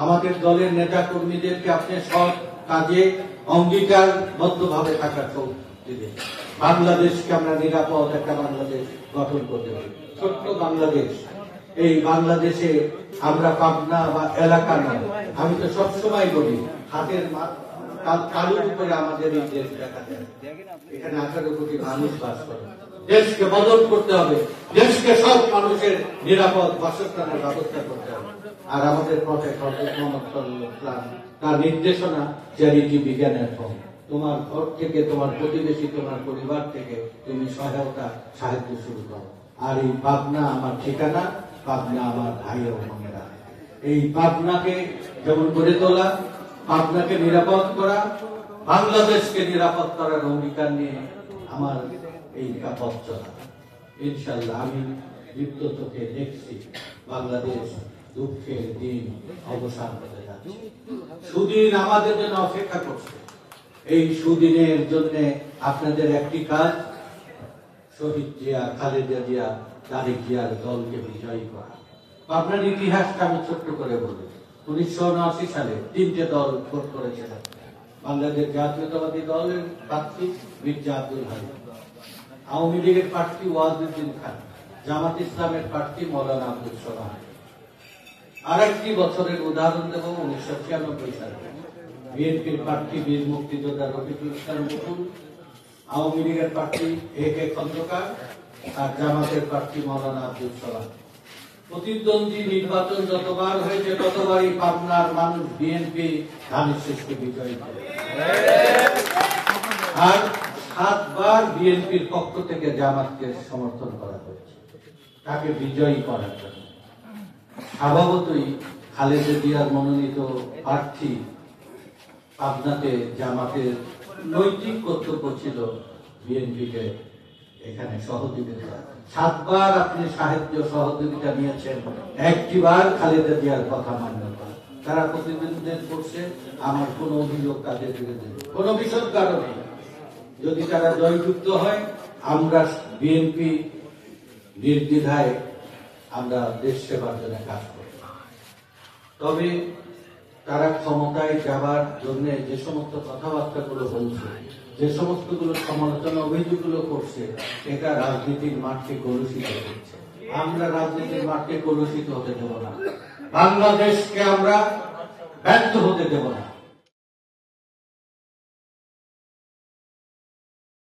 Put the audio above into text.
আমাদের দলের নেতা কর্মীদেরকে আপনি সব কাজে অঙ্গীকারবদ্ধভাবে থাকার দিবেন। বাংলাদেশকে আমরা নিরাপদ একটা বাংলাদেশ গঠন করতে পারি। ছোট্ট বাংলাদেশ, এই বাংলাদেশে আমরা পাবনা বা এলাকা নয়। আমি তো সবসময় বলি হাতের তালুর উপরে আমাদের এই দেশ দেখা যায়। এখানে 18 কোটি মানুষ বাস করে। দেশকে বদল করতে হবে, দেশকে সব মানুষের নিরাপদ বাসস্থানের ব্যবস্থা করতে হবে। আর আমাদের প্রফেট হযরত মুহাম্মদ সাল্লাল্লাহু আলাইহি ওয়াসাল্লাম তার নির্দেশনা চ্যারিটি বিজ্ঞানের ফল। তোমার ঘর থেকে, তোমার প্রতিবেশী, তোমার পরিবার থেকে তুমি সাহায্য শুরু করো। আর এই পাবনা আমার ঠিকানা, পাবনা আমার ভাই ও বোনেরা। এই পাবনাকে যেমন গড়ে তোলা, পাবনাকে নিরাপদ করা, বাংলাদেশকে নিরাপদ করার অঙ্গীকার নিয়ে আমার এই পথ চলা। ইনশাআল্লাহ আমি দীপ্ত চোখে দেখছি বাংলাদেশ দুঃখের দিন অবসান হতে যাচ্ছে। সুদিন আমাদের জন্য অপেক্ষা করছে। এই সুদিনের জন্য আপনাদের একটি কাজ, শহীদ জিয়া, খালেদা জিয়া, তারেক জিয়ার দলকে বিজয়ী করা। আপনার ইতিহাসটা আমি ছোট্ট করে বলি। 1979 সালে 3টে দল ভোট করেছিলেন। বাংলাদেশ জাতীয়তাবাদী দলের প্রার্থী মির্জা আব্দুল হামিদ, আওয়ামী লীগের প্রার্থী ওয়াজউদ্দিন খান, জামাত ইসলামের প্রার্থী মৌলানা আব্দুল সালাম। আরেকটি বছরের উদাহরণ দেব 1996 সালে বিএনপির প্রার্থী বীর মুক্তিযোদ্ধা রফিকুল ইসলাম বুকুল, আওয়ামী লীগের প্রার্থী এ.কে খন্দকার আর জামাতের প্রার্থী মৌলানা আব্দুল সালাম। প্রতিদ্বন্দ্বী নির্বাচন যতবার হয়েছে ততবারই পাবনার মানুষ বিএনপি ধানের শীষকে বিজয়ী করে। আর 7 বার বিএনপির পক্ষ থেকে জামাতকে সমর্থন করা হয়েছে তাকে বিজয়ী করার জন্য। স্বভাবতই খালেদা জিয়ার মনোনীত প্রার্থী পাবনাতে জামাতের নৈতিক কর্তব্য ছিল বিএনপিকে এখানে সহযোগিতা। 7 বার আপনি সাহায্য সহযোগিতা নিয়েছেন, একটিবার খালেদা জিয়ার কথা মান্য করেন। তারা প্রতিদ্বন্দ্বিতা করছে, আমার কোন অভিযোগ তাদের বিরুদ্ধে, কোন বিশদ কারণে। যদি তারা জয়যুক্ত হয়, আমরা বিএনপি নির্দ্বিধায় আমরা দেশ সেবার জন্য কাজ করি। তবে তারা ক্ষমতায় যাবার জন্য যে সমস্ত কথাবার্তাগুলো বলছে, যে সমস্তগুলো সমালোচনা অভিযোগগুলো করছে, এটা রাজনীতির মাঠকে কলুষিত করছে। আমরা রাজনীতির মাঠকে কলুষিত হতে দেব না, বাংলাদেশকে আমরা ব্যর্থ হতে দেব না।